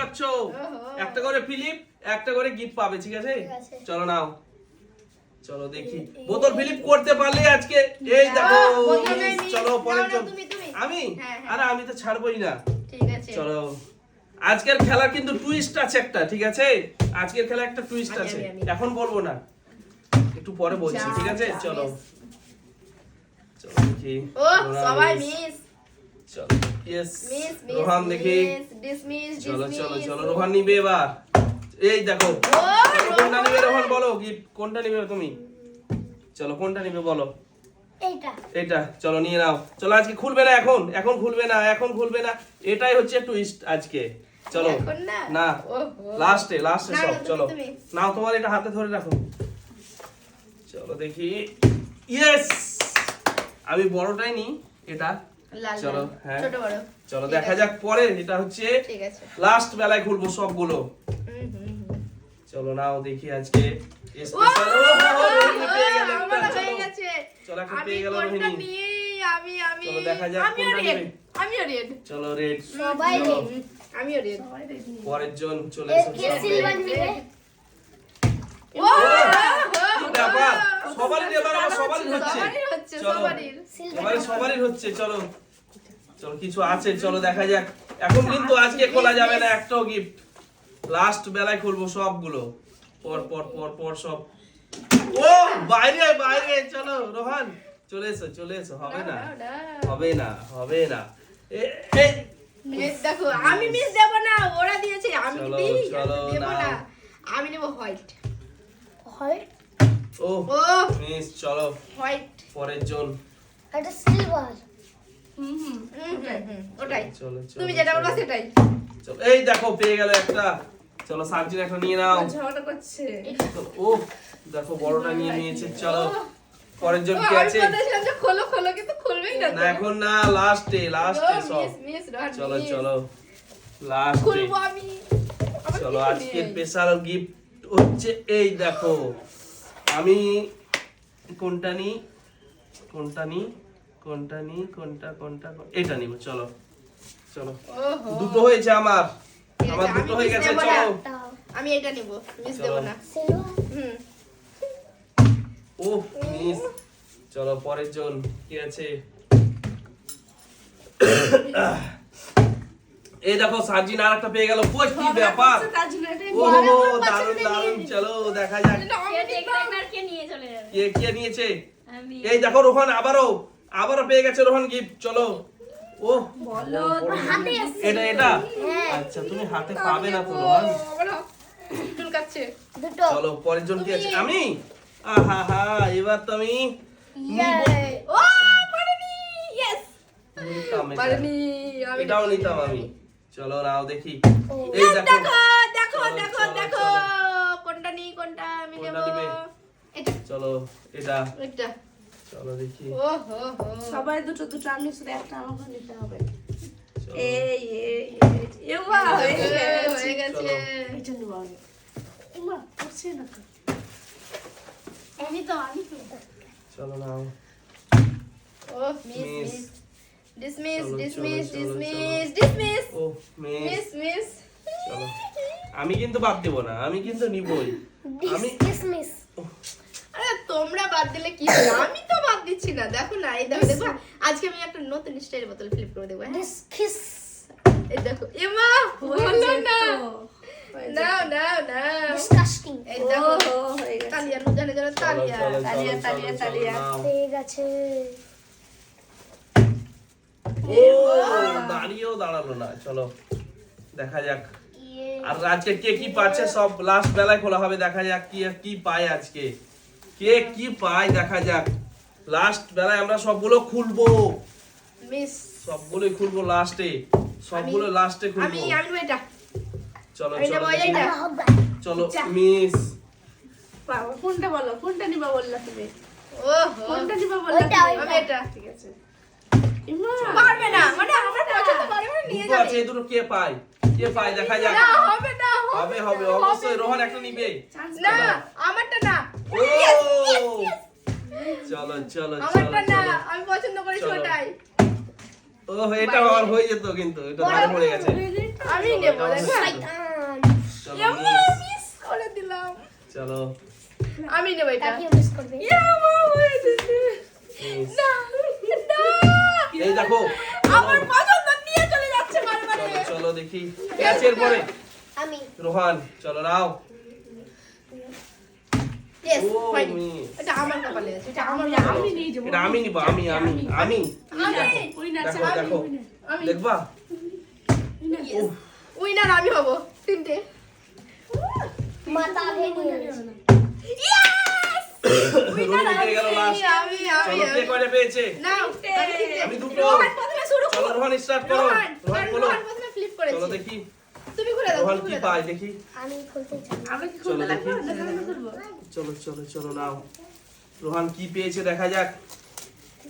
পাচ্ছ। একটা করে ফিলিপ, একটা করে গিফট পাবে, ঠিক আছে? চলো নাও, চলো দেখি বোতল ফিলিপ করতে পারলে আজকে। এই দেখো, চলো পরের জন। আমি আরে আমি তো ছাড়বই না, ঠিক আছে চলো। আজকের খেলা কিন্তু টুইস্ট আছে একটা, ঠিক আছে? আজকের খেলা একটা টুইস্ট আছে, এখন বলবো না, একটু পরে বলছি, ঠিক আছে? চলো চলো দেখি। ও সবাই মিস, চলো ইয়েস মিস রোহান দেখি। ডিসমিস চলো চলো চলো রোহান নিবে এবার। এই দেখো ও কোনটা নিবে রোহান, বলো গিফট কোনটা নিবে তুমি? চলো কোনটা নিবে বলো? এইটা এটা চলো নিয়ে নাও। চলো আজকে খুলবে না, এখন এখন খুলবে না, এখন খুলবে না, এটাই হচ্ছে টুইস্ট আজকে। চলো এখন না? না, ওহো। লাস্টে লাস্টে না, সব। না, চলো তুমি। নাও, তোমার এটা হাতে ধরে রাখো। চলো দেখি, ইয়েস আমি বড়টাই নি এটা। লাল চলো, লাল, হ্যাঁ। ছোট বড় চলো ঠিক দেখা আছে। যাক পরে, এটা হচ্ছে ঠিক আছে লাস্ট বেলায় খুলবো সবগুলো। হুম। চলো নাও দেখি আজকে ও, স্পেশাল। ও রোহিণী পেয়ে গেল একটা, আমার চলো। হয়ে গেছে। চলো একটা আমি পেয়ে গেল কোনটা রোহিণী। নিই? আমি চলো দেখা যাক আমিও কোনটা রেড, নেবে। আমিও রেড, চলো রেড, সবাই চলো। red। আমিও রেড। পরের জন চলে কে এসেছে। সিলভার নিবে? ও কি ব্যাপার, সবারই এবার আমার সবারই হচ্ছে। সবারই হচ্ছে, চলো। সবারই। এবারে সবারই হচ্ছে, চলো চলো কিছু আছে, চলো দেখা যাক। এখন কিন্তু আজকে খোলা যাবে না একটাও গিফট, লাস্ট বেলায় খুলবো সবগুলো, পর পর পর পর সব। ও বাইরে বাইরে, চলো রোহান চলে এসো, চলে এসো। হবে না, হবে না, হবে না। এই মিস দেখো, আমি মিস দেব না, ওরা দিয়েছে, আমি চলো, দিই, চলো, আমি দেব নাও। না। আমি নেব হোয়াইট। হয় ও ও মিস, চলো হোয়াইট। পরের জন। এটা সিলভার। ওটাই, চলো চলো তুমি যেটা বলবা চলো। সেটাই। চলো এই দেখো পেয়ে গেল একটা। চলো সার্জিন একটা নিয়ে নাও। ঝগড়া করছে। চলো, ও দেখো বড়টা নিয়ে নিয়েছে। চলো পরের জন ও, কি আমি আছে? বলেছিলাম যে খোলো খোলো, কিন্তু খুলবেই না তো। না এখন না, লাস্টে লাস্টে ও, সব। মিস, রোহান, চলো মিস। চলো লাস্টে। খুলবো আমি। আমার চলো কিছু আজকের নেই। স্পেশাল গিফট হচ্ছে এই দেখো। আমি কোনটা নি, কোনটা নি, কোনটা নি, কোনটা কোনটা এটা নিব। চলো চলো, ওহো। দুটো হয়েছে আমার, ঠিক আছে, আমার আমি দুটো হয়ে miss গেছে। দেব না। চলো দাও আমি এটা নিব, মিস চলো। দেব না। সিলভার। হুম। ও মিস। চলো পরের জন কি আছে? এই দেখো সার্জিন আর একটা পেয়ে গেল। কই কি ব্যাপার? তার জন্য এটাই ও বড় হো আমার দারুণ পছন্দের দারুণ। নিয়ে চলো দেখা যাক নিই। আমি নিব। কে নিয়ে চলে যাবে কে কে নিয়েছে। আমি এই দেখো রোহান আবারও পেয়ে গেছে রোহান গিফট। চলো ও বলো, হাতে আছে। এটা এটা হ্যাঁ। আচ্ছা তুমি হাতে পাবে না তো রোহান। আমার চুলকাচ্ছে। দুটো। চলো পরের জন কি আছে? আমি আহা হা, এবার তো আমি ইয়ে। ও পারেনি। ইয়েস। নিতাম এটা। পারেনি। আমি এটাও নিতাম আমি। চলো নাও দেখি। ও। এই দেখো দেখো দেখো চলো, দেখো চলো, দেখো চলো। কোনটা নিই, কোনটা আমি কোনটা নেব। নিবে? এটা চলো এটা এটা। চলো দেখি। ও হো হো। সবাই দুটো দুটো, আমি শুধু একটা, আমাকে নিতে হবে। চলো, এই এওয়া হয়ে গেছে। এটা নিব আমি। এমা করছে না তো। আমি তো চলো নাও। ও মিস Miss. মিস। ডিসমিস চলো, ডিসমিস চলো, চলো, ডিসমিস ডিসমিস। ও মিস। Miss miss. চলো আমি কিন্তু বাদ দেব না, আমি কিন্তু নিবই। আমি ডিসমিস। আরে তোমরা বাদ দিলে কি হবে? আমি তো বাদ দিচ্ছি না। দেখো না, এই দেখো দেখো আজকে আমি একটা নতুন স্টাইল বোতল ফ্লিপ করে দেবো। হ্যাঁ ডিসকিস। এই দেখো এমা হলো না। নাও নাও নাও। ডিসকাস্টিং। এই দেখো ও হয়ে গেছে। তালিয়া নুজানে যারা চলো, তালিয়া। চলো, তালিয়া, চলো, তালিয়া, চলো, তালিয়া। নাও। পেয়ে গেছে। ও দাঁড়িয়েও দাঁড়ালো না। চলো দেখা যাক ইয়ে। আর আজকে কে কি পাচ্ছে সব লাস্ট বেলায় খোলা হবে। দেখা যাক কি কি পায় আজকে, কে কি পায় দেখা যাক। লাস্ট বেলায় আমরা সবগুলো খুলবো, মিস। সবগুলোই খুলবো লাস্টে, সবগুলো লাস্টে আমি খুলবো। আমি নেবো এটা। চলো আমি চলো নেবো দেখি। এইটা। হবে। চলো মিস। বাবা কোনটা বলো, কোনটা নিবা বললা তুমি? ও হো। কোনটা নিবা বললা ওইটা, তুমি? ওইটা। আমি এটা। ঠিক আছে। এমা পারবে না, মানে আমার পছন্দ পারবে না, নিয়ে দুটো আছে, যাবে। এই দুটো কে পায়, কে পায় দেখা যাক। না হবে না, হবে হবে অবশ্যই, রোহন একটা নিবে। না আমারটা না, ও চলো চলো চলো আমারটা না, চলো। আমি পছন্দ করেছি চলো। ওটাই। ও এটা আমার হয়ে যেত কিন্তু এটা ধারে পড়ে গেছে। আমি নেব এটা দেখো শয়তান। চলো ইয়াম্মা, miss। মিস করে দিলাম চলো আমি নেব এটা তাকেও মিস করবে। ইয়াম্মা, হয়ে গেছে। miss। না না এই দেখো আমার পছন্দ নিয়ে চলে যাচ্ছে বারবার চলো চলো দেখি কি আছে এরপরে আমি রোহান চলো নাও ইয়েস ও ফাইন miss। এটা আমার কপালে আছে এটা আমার চলো, আমি নিয়ে যাবো। এটা আমি নিব আমি আমি আমি দেখো দেখো আমি দেখবা উইনার আমি হব তিনটে মাথা ভেঙে গেছে। রোহিণী পেয়ে গেল লাস্ট আমি চলো কে কয়টা পেয়েছে নাও আমি দুটো রোহান প্রথমে শুরু চলো রোহান স্টার্ট করো রোহান রোহান বলো রোহান প্রথমে ফ্লিপ করেছে চলো দেখি তুমি খুলে দাও রোহান তুমি কি খুলে দাও পায় দেখি আমি খুলতে চাই। আমরা কি চলো খুলতে দেখি। লাগবো না সামনে করবো? চলো চলো চলো নাও রোহান কি পেয়েছে দেখা যাক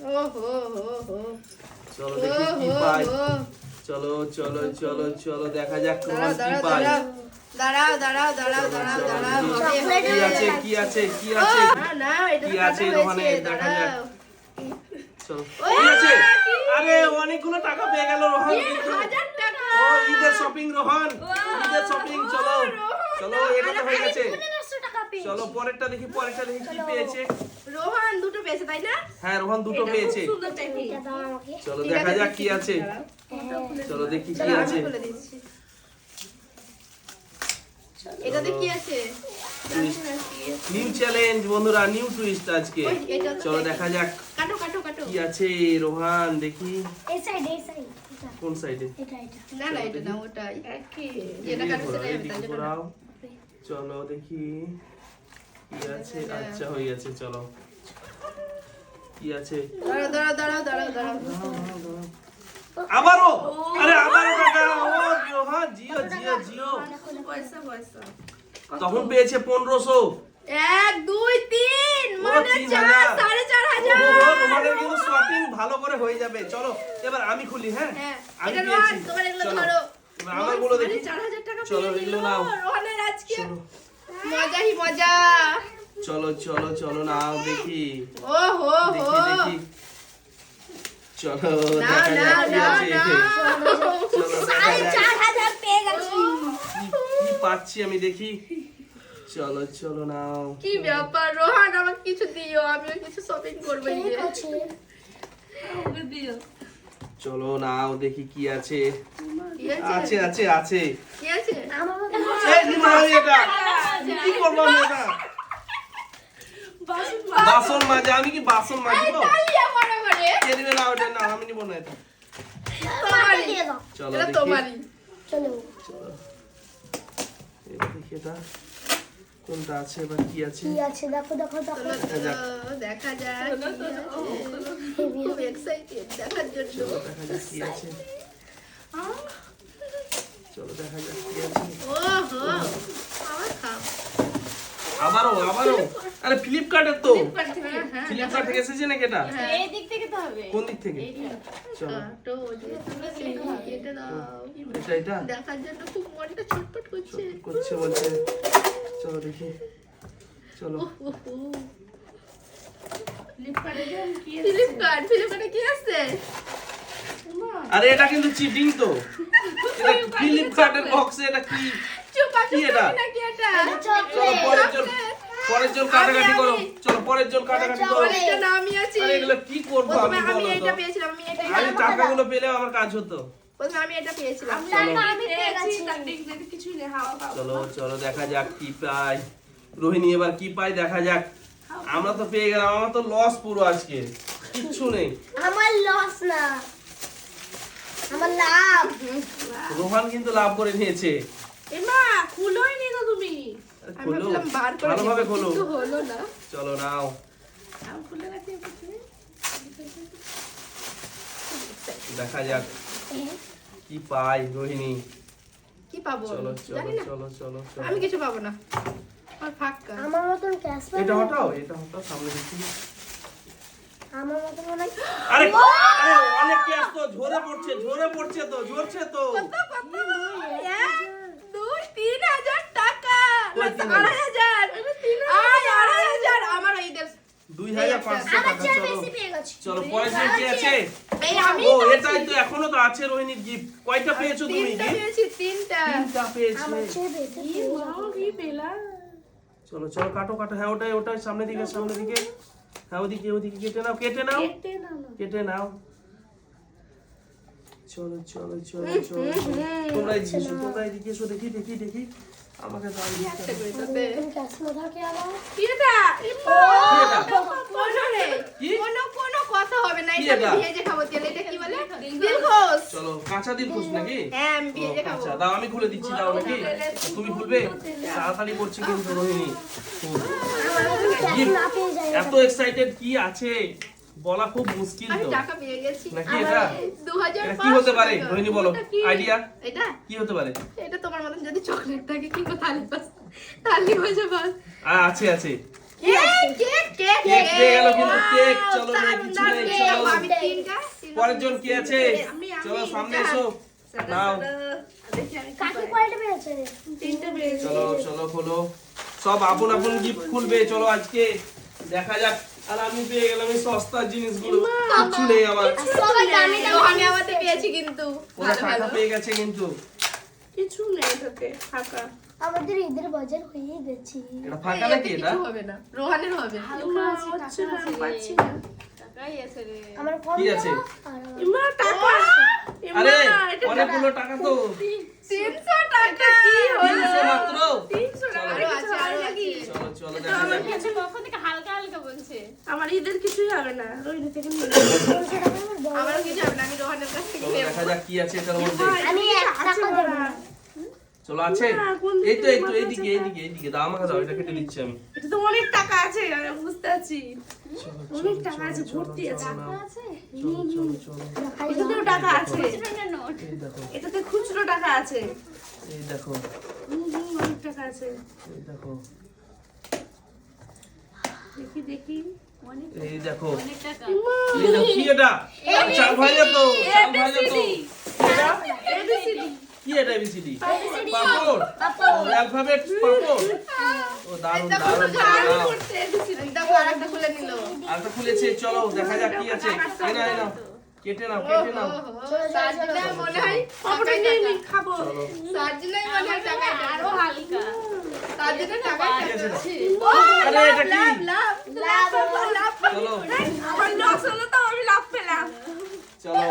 ও হো হো হো চলো দেখি কি পায় চলো চলো চলো চলো দেখা যাক রোহান কি পায় দাঁড়াও দাঁড়াও দাঁড়াও দাঁড়াও চলো, দাঁড়াও দেখি। হবে, কি হবে। আছে কি আছে কি আছে না না এটা কি তো আছে কাটা রোহানের? হয়েছে, দেখা যাক। দাঁড়াও। চলো কি আছে আরে অনেকগুলো টাকা পেয়ে গেল রোহান কিন্তু 1000 টাকা ও ঈদের শপিং রোহান ঈদের শপিং চলো চলো এটা তো হয়ে গেছে 1500 টাকা পেয়েছি। চলো পরেরটা দেখি কি পেয়েছে রোহান দুটো পেয়েছে তাই না হ্যাঁ রোহান দুটো পেয়েছে সুন্দর প্যাকেট। এটা দাও আমাকে। চলো ঠিক দেখা আছে, যাক কি দিচ্ছি, আছে দাঁড়াও। চলো দেখি কি চলো আমি আছে খুলে দিচ্ছি এটাতে কি আছে নিউ চ্যালেঞ্জ বন্ধুরা নিউ টুইস্ট আজকে ওই, এটা তো চলো দেখি। দেখা যাক কাটো কাটো কাটো কি আছে রোহান দেখি এই সাইড এই সাইড। এটা কোন সাইডে এটা এটা। না না এটা না ওটাই একই। যেটা কাটো সেটাই হবে তাই জন্য না। ঘোরাও চলো দেখি কি আছে আচ্ছা হয়ে গেছে চলো কি আছে দাঁড়াও দাঁড়াও দাঁড়াও দাঁড়াও দাঁড়াও আবারও আরে আবারও টাকা ও রোহান জিও জিও জিও পয়সা পয়সা। তখন পেয়েছে 1500 1 2 3 মানে 3000 4,500 ওহো, রোহানের কিন্তু শপিং ভালো করে হয়ে যাবে চলো এবার আমি খুলি হ্যাঁ হ্যাঁ আমি এটা পেয়েছি রোহান তোমার এগুলো চলো ধরো এবার আমার গুলো দেখি 4,000 টাকা চলো, পেয়ে এগুলো নিল নাও। রোহানের আজকে চলো মজাই মজা চলো চলো চলো নাও দেখি ও হো হো দেখি দেখি চলো না দেখা না যাক কি না আছে না চলো দেখা যাক 4000 পেয়ে গেছি। কি পাচ্ছি আমি দেখি চলো চলো নাও কি ব্যাপার রোহান আমাকে কিছু দিও আমিও কিছু শপিং করবো ঠিক গিয়ে আছে। আমাকে দিও। চলো নাও দেখি কি আছে কি আছে আছে আছে কি আছে আমার মতো এই নিমা আমি এটা কি করবো আমি এটা বাসন বাসন মাজে আমি কি বাসন মাজবো তালিয়া পরে পরে কে দিবে না ওটা না আমি নিব না এটা তোমাকে দিয়ে দাও। চলো এটা দেখি তোমারই চলো। চলো এবার দেখি এটা কোনটা আছে এবার কি আছে কি আছে দেখো দেখো দেখো। চলো, দেখা যাক। চলো, দেখা যাক কি আছে। হেভি খুব এক্সাইটেড দেখার জন্য চলো দেখা যাক কি আছে চলো দেখা যাক কি আছে ও হো আবার খাও আবারও আবারও আরে ফ্লিপকার্টের তো হ্যাঁ হ্যাঁ ফ্লিপকার্ট থেকে এসেছে নাকি এটা এই দিক থেকে তো হবে। কোন দিক থেকে চলো কাটো এটা দাও এটা এটা দেখার জন্য খুব মনটা ছটফট করছে করছে বলছে চলো দেখি চলো ফ্লিপকার্টে যান কি আছে? ফ্লিপকার্টে কি আছে আরে এটা কিন্তু চিটিং তো এটা ফ্লিপকার্টের বক্সে এটা কি চুপা কি চুপা এটা? নাকি এটা চলো পরের জন কাটাকাটি করো চলো পরের জন কাটাকাটি করো এটা না আমি আছি আরে এগুলো কি করবো প্রথমে আমি আমি বলো এটা তো পেয়েছিলাম আমি টাকাগুলো পেলে আমার কাজ হতো প্রথমে আমি এটা পেয়েছিলাম টাকা আমি পেয়ে পেয়েছি, গেছি। তার দিক থেকে কিছুই নেই, হাওয়া খাও। চলো চলো দেখা যাক কি পাই রোহিণী এবার কি পাই দেখা যাক আমরা তো পেয়ে গেলাম আমার তো লস পুরো আজকে কিচ্ছু নেই আমার লস না, আমার লাভ। রোহান কিন্তু লাভ করে নিয়েছে এমা, খুলোই নি তো তুমি। আরে আমি খোলো ভাবলাম বার করে ভালোভাবে দিব, খোলো কিন্তু হলো না চলো নাও আমি খুলে রাখি এখানে। দেখা যাক কি পাই রোহিণী কি পাবো চলো জানি চলো না চলো চলো আমি চলো কিছু পাবো না আর ফাঁকা আমার মতন ক্যাশ এটা হটাও সামনে দেখি আমার মতন মনে হয় আরে আরে অনেক ক্যাশ তো ঝরে পড়ছে তো এক, দুই, 3,000 টাকা কই না, 3,000? 2,500 আমার এই দেশ 2500 আমার টাকা চেয়ে চলো বেশি পেয়ে গেছি। চলো পরের জন কি আছে এই আমি ও তো এটাই তো এখনো তো আছে রোহিণীর গিফট। কয়টা পেয়েছো তুমি তিনটা gift? পেয়েছি, তিনটা। তিনটা পেয়েছে। আমার চেয়ে বেশি কি মাও কি পেলাম। চলো চলো কাটো কাটো, হ্যাঁ ওটাই সামনে দিকে হ্যাঁ ওদিকে কেটে নাও কেটে নাও। কেটে নাও। চলো চলো চলো চলো তোমরা এদিকে এসো, দেখি আমাকে দাও একটা করে তাতে। নতুন ক্যাশ থাকে আবার কি এটা? ইমা। কি এটা? কোনো রে, কি? কোনো কথা হবে না, কি এটা আমি এটা? ভেজে খাবো। তেল এটা কি বলে? দিলখোশ। চলো কাঁচা দিল খুশ নাকি? হ্যাঁ, আমি ও, ভেজে খাবো। আচ্ছা দাও আমি খুলে দিচ্ছি, দাও নাকি তুমি খুলবে? তাড়াতাড়ি করছি কিন্তু রোহিণী। আমার নতুন ক্যাশ Gift। না পেয়ে যায় এত এক্সাইটেড কি আছে বলা খুব মুশকিল আমি তো। টাকা পেয়ে গেছি। নাকি এটা? 2500 এটা কি হতে পারে টাকা। রোহিণী বলো, ওটা কি? আইডিয়া এটা কি হতে পারে? এটা তোমার মতন যদি চকলেট থাকে কিংবা থালি হয়ে বাস। আছে কেক কেক পেয়ে গেল কিন্তু কেক। চলো না কিছু নেই, চলো আমি তিনটা। পরের জন কি আছে? আমি চলো সামনে এসো নাও। দেখি আমি কি কাকি পাই। কয়টা পেয়েছে তিনটে পেয়েছি। চলো খোলো, সব আপন গিফট খুলবে। চলো আজকে দেখা যাক। আর আমি পেয়ে গেলাম এই সস্তা জিনিসগুলো, কিছু নেই আমার। সবাই দামি আমি আমাদের পেয়েছি কিন্তু ওরা টাকা পেয়ে গেছে কিন্তু। কিছু নেই এটাতে ফাঁকা। আমাদের ঈদের বাজার হয়ে গেছে এটা ফাঁকা নাকি এটা? কিছু হবে না, রোহানের হবে। ইমা হচ্ছে না, পাচ্ছি না। টাকাই আছে রে। আমার ফোন কি আছে? ইমা টাকা। ইমা, আরে এটা অনেকগুলো টাকা তো। 300 টাকা কি হলো? 300 মাত্র। 300 টাকা আরো আছে, আরো আছে। চলো দেখা যাক। কখন থেকে হালকা হালকা বলছে। আমার ঈদের কিছুই হবে না। রোহিণী থেকে নিয়ে আমারও কিছু হবে না, আমি রোহানের কাছ থেকে চলো নেব। দেখা যাক কি আছে এটার মধ্যে। আমি 1 টাকা দেব না চলো আছে না, কোন এই তো দিকে এইদিকে দাও, আমাকে দাও, এটা কেটে দিচ্ছি আমি। এটা তো অনেক টাকা আছে, আমি বুঝতে পারছি। চলো, অনেক চলো, টাকা আছে, চলো, ভর্তি চলো, আছে। নাও। আছে চলো এটাতেও টাকা আছে। নোট। এই দেখো এটাতে খুচরো টাকা আছে। এই দেখো অনেক টাকা আছে। এই দেখো দেখি অনেক এই দেখো অনেক টাকা। এই দেখো কি এটা? চাল ভাজা তো, চাল ভাজা তো। কি এটা ABCD? পাপড়। ও অ্যালফাবেট পাপড়। ও দারুণ দারুণ দারুণ। দেখো আরেকটা খুলে নিল। আরেকটা খুলেছে, চলো দেখা যাক কি আছে। এই নাও কেটে নাও সার্জিনা মনে হয় পাপড়টা টাকায় নিয়ে টাকা। নি, খাবো। সার্জিনাই মনে হয় টাকায় টাকা। আরো হালকা। সার্জিনা টাকায় কি আছে টাকা। এটা? আরে এটা কি? চলো আমার লস হলো তো আমি লাভ পেলাম। চলো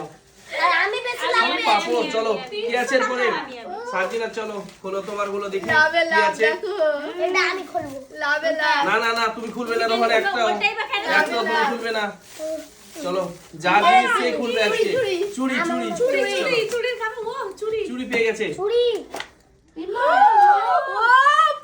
আর আমি বেশি লাভ সব পাপড়। চলো কি আছে এরপরে? সার্জিনা চলো খোলো তোমার গুলো দেখি লাভে কি লাভ আছে। দেখো। এটা আমি খুলবো লাভে লাভ। না তুমি খুলবে না রোহন, একটাও ওটাই বা তুমি খুলবে না। চলো যা জিনিস সে খুলবে আজকে। চুড়ি চুরি চলো। চুরির খাবো। ও চুরি। চুড়ি পেয়ে গেছে। চুরি ও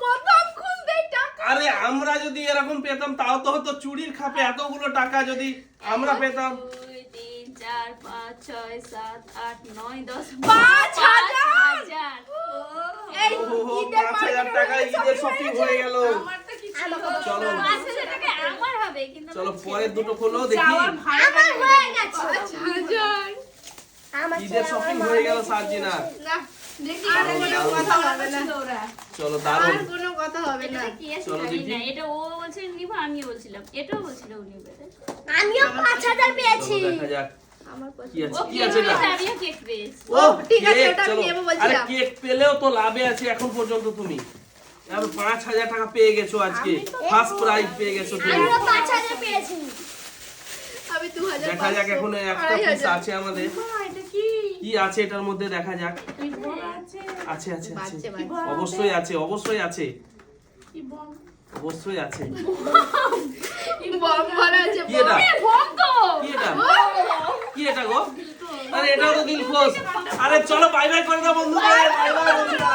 প্রথম খুঁজতেই টাকা। আরে আমরা যদি এরকম পেতাম তাও তো হতো। চুরির খাপে এতগুলো টাকা যদি আমরা পেতাম। 2 3 4 5 6 7 8 9 10 5,000 এই ওহো, ঈদের 5,000 টাকা ঈদের শপিং হয়ে গেল। আমার তো কিছু চলো 5,000 টাকা আমার হবে কিন্তু চলো পরের দুটো খোলো দেখি। যাওয়ার ভাড়া আমার হয়ে গেছে 5,000 আমার ঈদের শপিং হয়ে গেল সার্জিনা। না দেখি আর আর কোনো দারুণ। কথা হবে না। ওরা। চলো আর দারুণ। কোনো কথা হবে না। এটা কি আছে চলো জানি দেখি। না। এটা ও বলছিল নিব, আমিও বলছিলাম। এটাও বলছিল ও নিবে। আমিও 5000 পেয়েছি চলো দেখা যাক আমার পছন্দ। কি আছে ও কি কেক আছে এটা? পেয়েছে, আমিও কেক পেয়েছি। ও ঠিক আছে, কেক, ওটা আমি চলো। নেবো আরে বলছিলাম। কেক পেলেও তো লাভে আছে এখন পর্যন্ত তুমি। আর 5,000 টাকা পেয়ে গেছো আজকে। ফার্স্ট প্রাইজ পেয়ে গেছো তুমি। আমিও 5000 পেয়েছি আমি 2000 দেখা যাক এখন একটা পিস আছে আমাদের। মা, এটা কি? কি আছে এটার মধ্যে দেখা যাক। কি বল আছে? আছে বাচ্চা কি বল অবশ্যই আছে অবশ্যই আছে কি বল? অবশ্যই আছে। বম ভরা আছে কি এটা? বম তো। কি এটা? কি এটা গো? আরে এটাও তো দিলখুশ। আরে চলো বাই বাই করে দাও বন্ধুদের। বাই বাই বন্ধুরা।